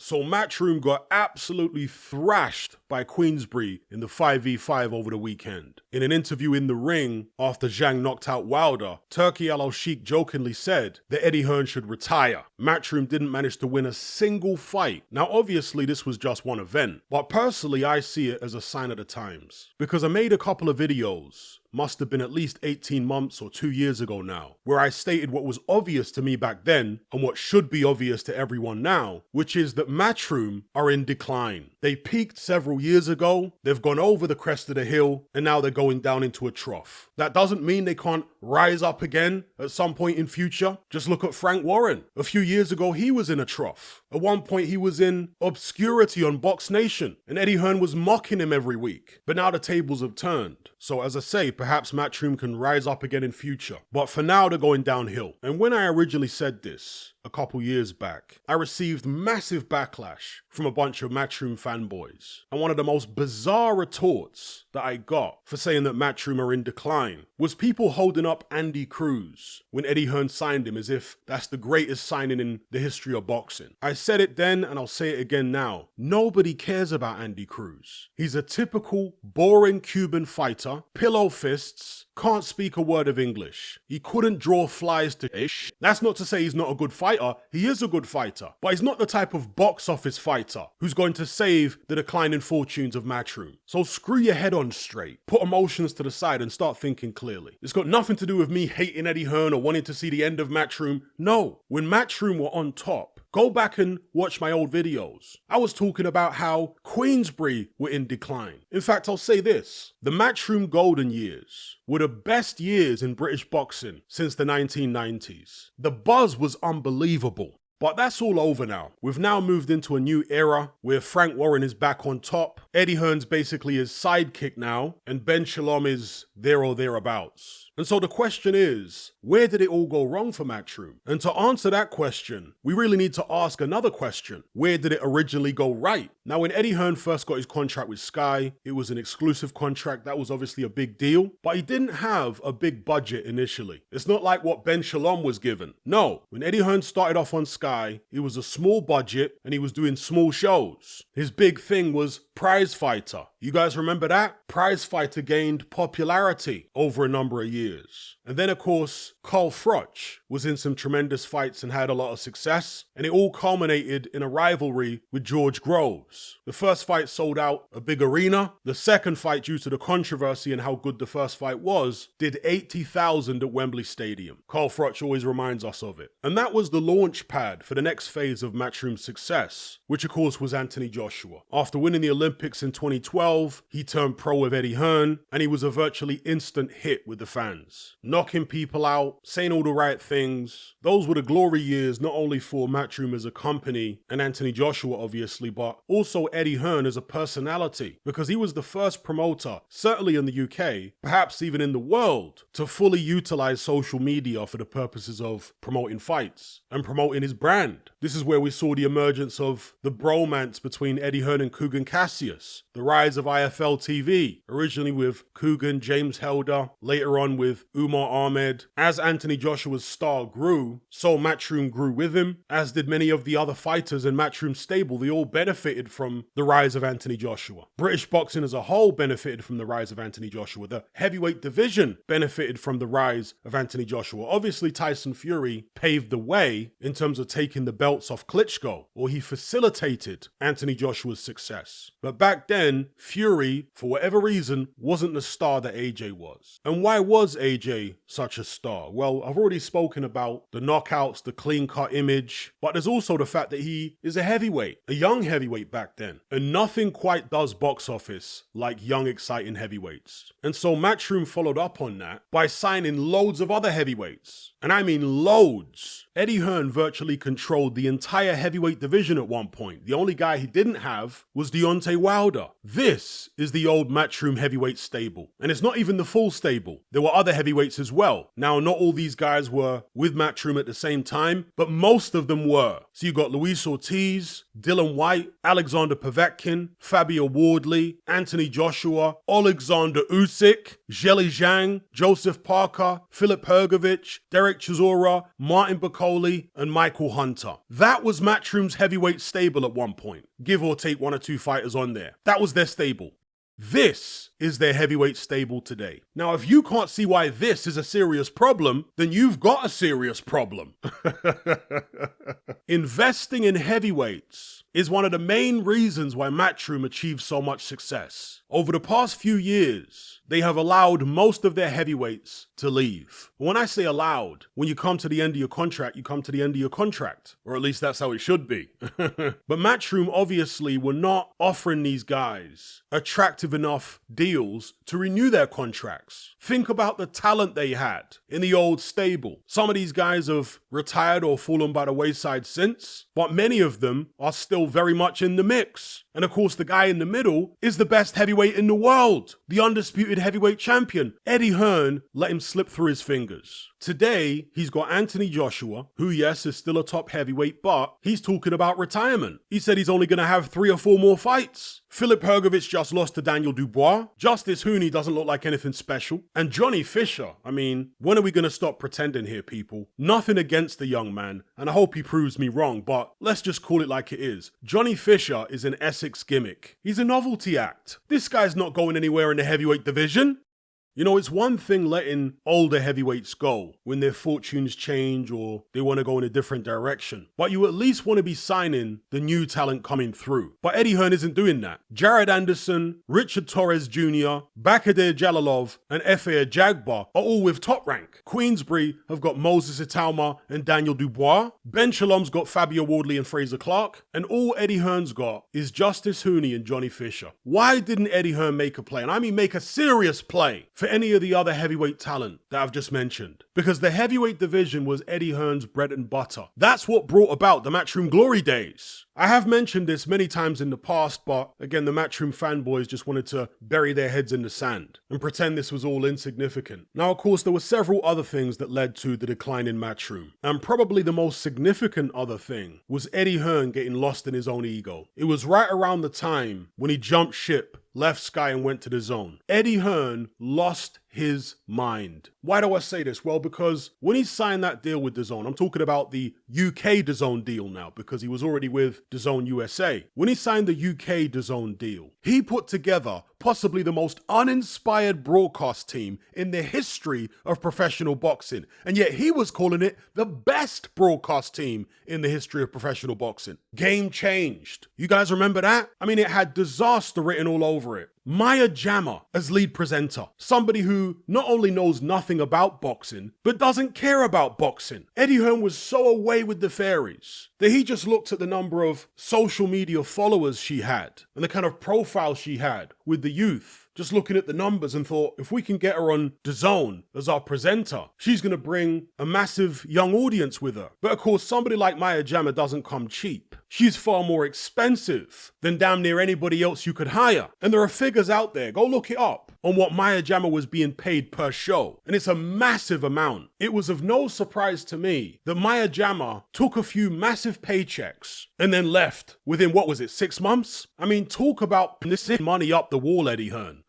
So Matchroom got absolutely thrashed by Queensberry in the 5v5 over the weekend. In an interview in the ring after Zhang knocked out Wilder, Turki Al-Sheikh jokingly said that Eddie Hearn should retire. Matchroom didn't manage to win a single fight. Now obviously this was just one event, but personally I see it as a sign of the times. Because I made a couple of videos, must have been at least 18 months or 2 years ago now, where I stated what was obvious to me back then and what should be obvious to everyone now, which is that Matchroom are in decline. They peaked several years ago, they've gone over the crest of the hill, and now they're going down into a trough. That doesn't mean they can't rise up again at some point in future. Just look at Frank Warren. A few years ago, he was in a trough. At one point, he was in obscurity on Box Nation, and Eddie Hearn was mocking him every week. But now the tables have turned. So as I say, perhaps Matchroom can rise up again in future. But for now, they're going downhill. And when I originally said this, a couple years back, I received massive backlash from a bunch of Matchroom fanboys. And one of the most bizarre retorts that I got for saying that Matchroom are in decline was people holding up Andy Cruz when Eddie Hearn signed him as if that's the greatest signing in the history of boxing. I said it then and I'll say it again now. Nobody cares about Andy Cruz. He's a typical, boring Cuban fighter, pillow fists, can't speak a word of English. He couldn't draw flies to ish. That's not to say he's not a good fighter. He is a good fighter. But he's not the type of box office fighter who's going to save the declining fortunes of Matchroom. So screw your head on straight. Put emotions to the side and start thinking clearly. It's got nothing to do with me hating Eddie Hearn or wanting to see the end of Matchroom. No. When Matchroom were on top, go back and watch my old videos. I was talking about how Queensberry were in decline. In fact, I'll say this. The Matchroom golden years were the best years in British boxing since the 1990s. The buzz was unbelievable. But that's all over now. We've now moved into a new era where Frank Warren is back on top, Eddie Hearn's basically his sidekick now, and Ben Shalom is there or thereabouts. And so the question is, where did it all go wrong for Matchroom? And to answer that question, we really need to ask another question. Where did it originally go right? Now, when Eddie Hearn first got his contract with Sky, it was an exclusive contract. That was obviously a big deal, but he didn't have a big budget initially. It's not like what Ben Shalom was given. No, when Eddie Hearn started off on Sky, it was a small budget and he was doing small shows. His big thing was Prize Fighter. You guys remember that? Prize Fighter gained popularity over a number of years. And then, of course, Carl Froch was in some tremendous fights and had a lot of success. And it all culminated in a rivalry with George Groves. The first fight sold out a big arena. The second fight, due to the controversy and how good the first fight was, did 80,000 at Wembley Stadium. Carl Froch always reminds us of it. And that was the launch pad for the next phase of Matchroom's success, which of course was Anthony Joshua. After winning the Olympics in 2012, he turned pro with Eddie Hearn, and he was a virtually instant hit with the fans. Knocking people out, saying all the right things. Those were the glory years, not only for Matchroom as a company and Anthony Joshua obviously, but also Eddie Hearn as a personality, because he was the first promoter, certainly in the UK, perhaps even in the world, to fully utilize social media for the purposes of promoting fights and promoting his brand. This is where we saw the emergence of the bromance between Eddie Hearn and Kugan Cassius, the rise of IFL TV, originally with Kugan, James Helder, later on with Umar Ahmed. As Anthony Joshua's star grew, so Matchroom grew with him, as did many of the other fighters in Matchroom's stable. They all benefited from the rise of Anthony Joshua. British boxing as a whole benefited from the rise of Anthony Joshua. The heavyweight division benefited from the rise of Anthony Joshua. Obviously, Tyson Fury paved the way in terms of taking the belts off Klitschko, or he facilitated Anthony Joshua's success. But back then, Fury, for whatever reason, wasn't the star that AJ was. And why was AJ such a star? Well, I've already spoken about the knockouts, the clean-cut image, but there's also the fact that he is a heavyweight, a young heavyweight back then. And nothing quite does box office like young, exciting heavyweights. And so Matchroom followed up on that by signing loads of other heavyweights. And I mean loads. Eddie Hearn virtually controlled the entire heavyweight division at one point. The only guy he didn't have was Deontay Wilder. This is the old Matchroom heavyweight stable. And it's not even the full stable. There were other heavyweights as well. Now, not all these guys were with Matchroom at the same time, but most of them were. So you got Luis Ortiz, Dylan White, Alexander Povetkin, Fabio Wardley, Anthony Joshua, Alexander Usyk, Zheli Zhang, Joseph Parker, Filip Hrgovic, Derek Derek Chisora, Martin Bacoli, and Michael Hunter. That was Matchroom's heavyweight stable at one point, give or take 1 or 2 fighters on there. That was their stable. This is their heavyweight stable today. Now, if you can't see why this is a serious problem, then you've got a serious problem. Investing in heavyweights is one of the main reasons why Matchroom achieved so much success. Over the past few years, they have allowed most of their heavyweights to leave. When I say allowed, when you come to the end of your contract, you come to the end of your contract. Or at least that's how it should be. But Matchroom obviously were not offering these guys attractive enough deals to renew their contracts. Think about the talent they had in the old stable. Some of these guys have retired or fallen by the wayside since, but many of them are still very much in the mix. And of course, the guy in the middle is the best heavyweight in the world, the undisputed heavyweight champion. Eddie Hearn let him slip through his fingers. Today, he's got Anthony Joshua, who, yes, is still a top heavyweight, but he's talking about retirement. He said he's only going to have 3 or 4 more fights. Filip Hrgovic just lost to Daniel Dubois. Justice Hooney doesn't look like anything special. And Johnny Fisher, I mean, when are we going to stop pretending here, people? Nothing against the young man, and I hope he proves me wrong, but let's just call it like it is. Johnny Fisher is an Essex gimmick. He's a novelty act. This guy's not going anywhere in the heavyweight division. You know, it's one thing letting older heavyweights go when their fortunes change or they want to go in a different direction. But you at least want to be signing the new talent coming through. But Eddie Hearn isn't doing that. Jared Anderson, Richard Torres Jr., Bakadir Jalalov, and Efe Ajagba are all with Top Rank. Queensbury have got Moses Italma and Daniel Dubois. Ben Shalom's got Fabio Wardley and Fraser Clark. And all Eddie Hearn's got is Justice Hooney and Johnny Fisher. Why didn't Eddie Hearn make a play? And I mean make a serious play for any of the other heavyweight talent that I've just mentioned. Because the heavyweight division was Eddie Hearn's bread and butter. That's what brought about the Matchroom glory days. I have mentioned this many times in the past, but again, the Matchroom fanboys just wanted to bury their heads in the sand and pretend this was all insignificant. Now, of course, there were several other things that led to the decline in Matchroom. And probably the most significant other thing was Eddie Hearn getting lost in his own ego. It was right around the time when he jumped ship, left Sky and went to the Zone. Eddie Hearn lost his mind. Why do I say this? Well, because when he signed that deal with DAZN, I'm talking about the UK DAZN deal now, because he was already with DAZN USA. When he signed the UK DAZN deal, he put together possibly the most uninspired broadcast team in the history of professional boxing. And yet he was calling it the best broadcast team in the history of professional boxing. Game changed. You guys remember that? I mean, it had disaster written all over it. Maya Jama as lead presenter, somebody who not only knows nothing about boxing, but doesn't care about boxing. Eddie Hearn was so away with the fairies that he just looked at the number of social media followers she had and the kind of profile she had with the youth. Just looking at the numbers and thought, if we can get her on DAZN as our presenter, she's going to bring a massive young audience with her. But of course, somebody like Maya Jama doesn't come cheap. She's far more expensive than damn near anybody else you could hire. And there are figures out there, go look it up, on what Maya Jama was being paid per show. And it's a massive amount. It was of no surprise to me that Maya Jama took a few massive paychecks and then left within, 6 months? I mean, talk about this money up the wall, Eddie Hearn.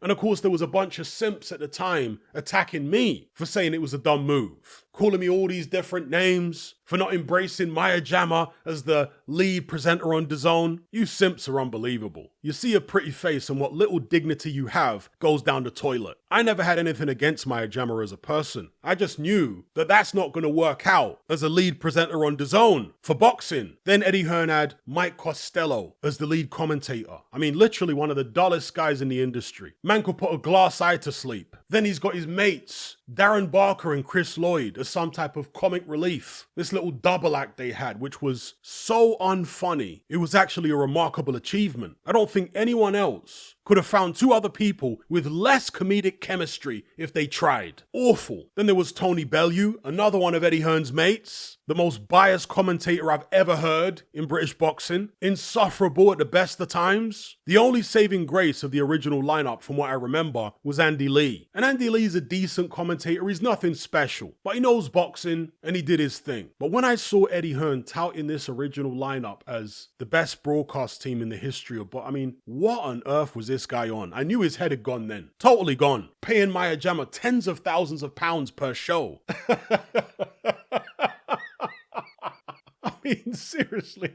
And of course, there was a bunch of simps at the time attacking me for saying it was a dumb move, calling me all these different names, for not embracing Maya Jama as the lead presenter on DAZN. You simps are unbelievable. You see a pretty face and what little dignity you have goes down the toilet. I never had anything against Maya Jama as a person. I just knew that that's not going to work out as a lead presenter on DAZN for boxing. Then Eddie Hearn had Mike Costello as the lead commentator. I mean, literally one of the dullest guys in the industry. Man could put a glass eye to sleep. Then he's got his mates, Darren Barker and Chris Lloyd, as some type of comic relief. This little double act they had, which was so unfunny, it was actually a remarkable achievement. I don't think anyone else could have found 2 other people with less comedic chemistry if they tried. Awful. Then there was Tony Bellew, another one of Eddie Hearn's mates. the most biased commentator I've ever heard in British boxing, insufferable at the best of times. The only saving grace of the original lineup, from what I remember, was Andy Lee. And Andy Lee's a decent commentator, he's nothing special, but he knows boxing and he did his thing. But when I saw Eddie Hearn touting this original lineup as the best broadcast team in the history of boxing, I mean, what on earth was this guy on? I knew his head had gone then. Totally gone. Paying Maya Jama tens of thousands of pounds per show. I mean, seriously.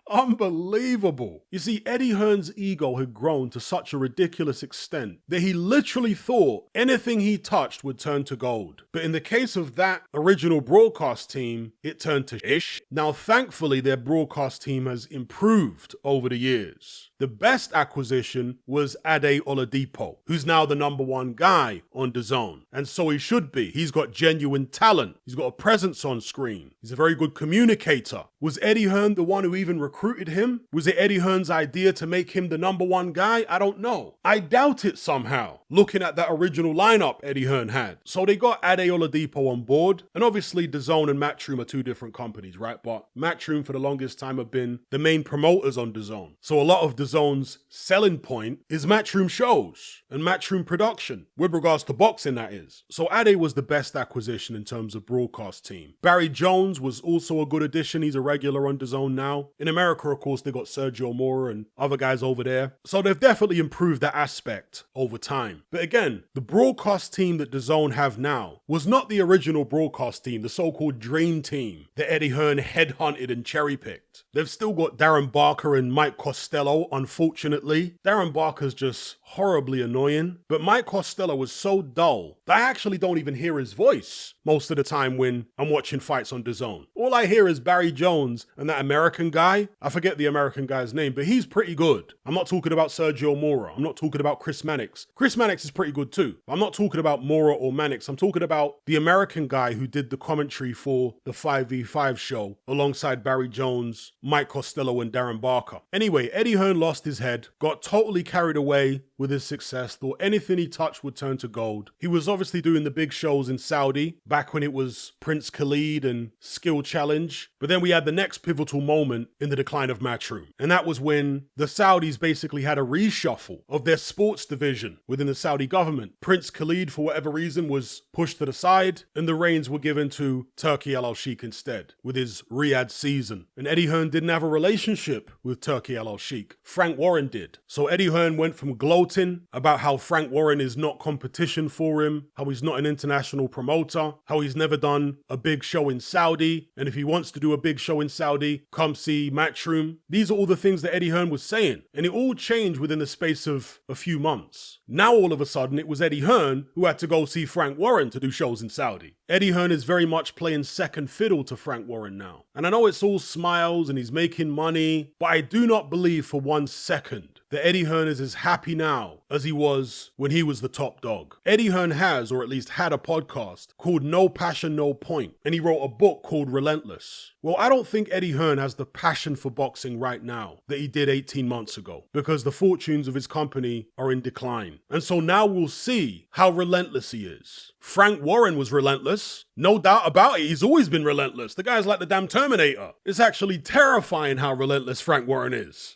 Unbelievable. You see, Eddie Hearn's ego had grown to such a ridiculous extent that he literally thought anything he touched would turn to gold. But in the case of that original broadcast team, it turned to ish. Now, thankfully, their broadcast team has improved over the years. The best acquisition was Ade Oladipo, who's now the #1 guy on DAZN. And so he should be. He's got genuine talent. He's got a presence on screen. He's a very good communicator. Was Eddie Hearn the one who even recruited him? Was it Eddie Hearn's idea to make him the #1 guy? I don't know. I doubt it somehow, looking at that original lineup Eddie Hearn had. So they got Ade Oladipo on board. And obviously DAZN and Matchroom are two different companies, right? But Matchroom for the longest time have been the main promoters on DAZN. So a lot of DAZN's selling point is Matchroom shows and Matchroom production, with regards to boxing, that is. So Ade was the best acquisition in terms of broadcast team. Barry Jones was also a good addition. He's a regular on DAZN now. In America, of course, they got Sergio Mora and other guys over there. So they've definitely improved that aspect over time. But again, the broadcast team that DAZN have now was not the original broadcast team, the so-called dream team that Eddie Hearn headhunted and cherry-picked. They've still got Darren Barker and Mike Costello, unfortunately. Darren Barker's just horribly annoying, but Mike Costello was so dull that I actually don't even hear his voice most of the time when I'm watching fights on DAZN. All I hear is Barry Jones and that American guy. I forget the American guy's name, but he's pretty good. I'm not talking about Sergio Mora. I'm not talking about Chris Mannix. Chris Mannix is pretty good too. I'm not talking about Mora or Mannix. I'm talking about the American guy who did the commentary for the 5v5 show alongside Barry Jones, Mike Costello, and Darren Barker. Anyway, Eddie Hearn lost his head, got totally carried away with his success, thought anything he touched would turn to gold. He was obviously doing the big shows in Saudi, back when it was Prince Khalid and Skill Challenge. But then we had the next pivotal moment in the decline of Matchroom. And that was when the Saudis basically had a reshuffle of their sports division within the Saudi government. Prince Khalid, for whatever reason, was pushed to the side, and the reins were given to Turki Al-Sheikh instead, with his Riyadh season. And Eddie Hearn didn't have a relationship with Turki Al-Sheikh. Frank Warren did. So Eddie Hearn went from gloating about how Frank Warren is not competition for him, how he's not an international promoter, how he's never done a big show in Saudi, and if he wants to do a big show in Saudi, come see Matchroom. These are all the things that Eddie Hearn was saying, and it all changed within the space of a few months. Now all of a sudden it was Eddie Hearn who had to go see Frank Warren to do shows in Saudi. Eddie Hearn is very much playing second fiddle to Frank Warren now. And I know it's all smiles and he's making money, but I do not believe for 1 second that Eddie Hearn is as happy now as he was when he was the top dog. Eddie Hearn has, or at least had, a podcast called No Passion, No Point, and he wrote a book called Relentless. Well, I don't think Eddie Hearn has the passion for boxing right now that he did 18 months ago, because the fortunes of his company are in decline. And so now we'll see how relentless he is. Frank Warren was relentless. No doubt about it, he's always been relentless. The guy's like the damn Terminator. It's actually terrifying how relentless Frank Warren is.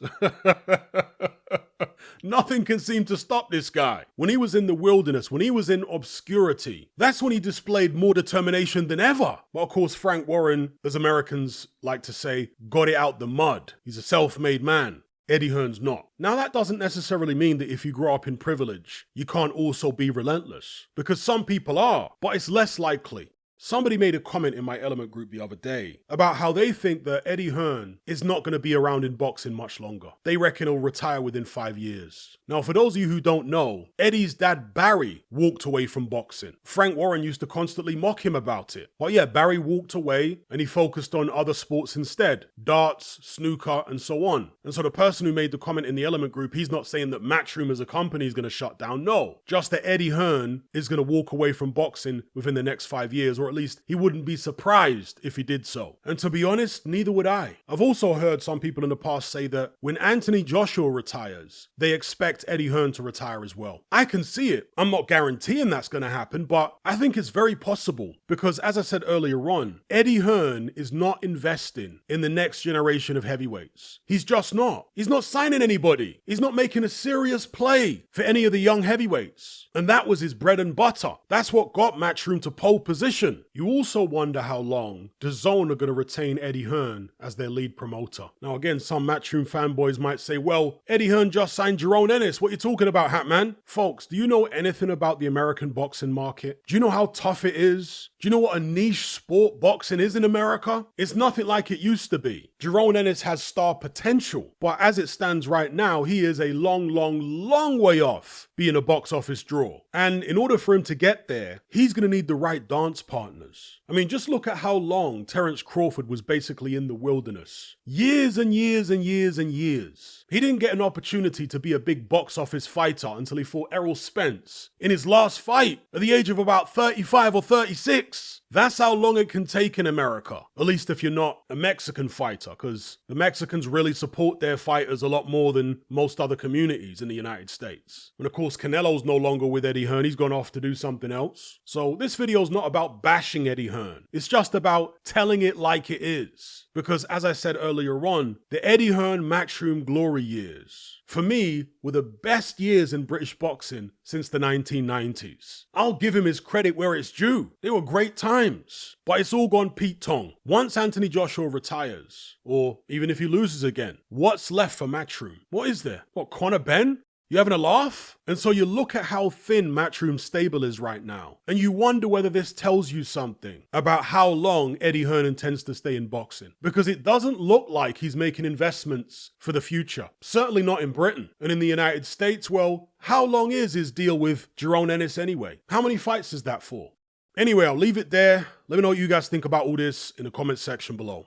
Nothing can seem to stop this guy. When he was in the wilderness, when he was in obscurity, that's when he displayed more determination than ever. But of course, Frank Warren, as Americans like to say, got it out the mud. He's a self-made man. Eddie Hearn's not. Now, that doesn't necessarily mean that if you grow up in privilege, you can't also be relentless, because some people are, but it's less likely. Somebody made a comment in my Element group the other day about how they think that Eddie Hearn is not going to be around in boxing much longer. They reckon he'll retire within 5 years. Now, for those of you who don't know, Eddie's dad, Barry, walked away from boxing. Frank Warren used to constantly mock him about it. But yeah, Barry walked away and he focused on other sports instead. Darts, snooker, and so on. And so the person who made the comment in the Element group, he's not saying that Matchroom as a company is going to shut down. No, just that Eddie Hearn is going to walk away from boxing within the next 5 years, or or at least he wouldn't be surprised if he did so. And to be honest, neither would I. I've also heard some people in the past say that when Anthony Joshua retires, they expect Eddie Hearn to retire as well. I can see it. I'm not guaranteeing that's going to happen, but I think it's very possible because, as I said earlier on, Eddie Hearn is not investing in the next generation of heavyweights. He's just not. He's not signing anybody. He's not making a serious play for any of the young heavyweights. And that was his bread and butter. That's what got Matchroom to pole position. You also wonder how long DAZN are going to retain Eddie Hearn as their lead promoter. Now again, some Matchroom fanboys might say, well, Eddie Hearn just signed Jerome Ennis. What are you talking about, Hatman? Folks, do you know anything about the American boxing market? Do you know how tough it is? Do you know what a niche sport boxing is in America? It's nothing like it used to be. Jerome Ennis has star potential, but as it stands right now, he is a long way off being a box office draw. And in order for him to get there, he's going to need the right dance partners. I mean, just look at how long Terence Crawford was basically in the wilderness. Years and years and years and years. He didn't get an opportunity to be a big box office fighter until he fought Errol Spence in his last fight at the age of about 35 or 36. That's how long it can take in America. At least if you're not a Mexican fighter, because the Mexicans really support their fighters a lot more than most other communities in the United States. And of course, Canelo's no longer with Eddie Hearn. He's gone off to do something else. So this video is not about bashing Eddie Hearn. It's just about telling it like it is. Because as I said earlier on, the Eddie Hearn Matchroom glory years, for me, were the best years in British boxing since the 1990s. I'll give him his credit where it's due. They were great times. But it's all gone Pete Tong. Once Anthony Joshua retires, or even if he loses again, what's left for Matchroom? What is there? What, Conor Benn? You having a laugh? And so you look at how thin Matchroom's stable is right now, and you wonder whether this tells you something about how long Eddie Hearn intends to stay in boxing. Because it doesn't look like he's making investments for the future. Certainly not in Britain. And in the United States, well, how long is his deal with Jerome Ennis anyway? How many fights is that for? Anyway, I'll leave it there. Let me know what you guys think about all this in the comments section below.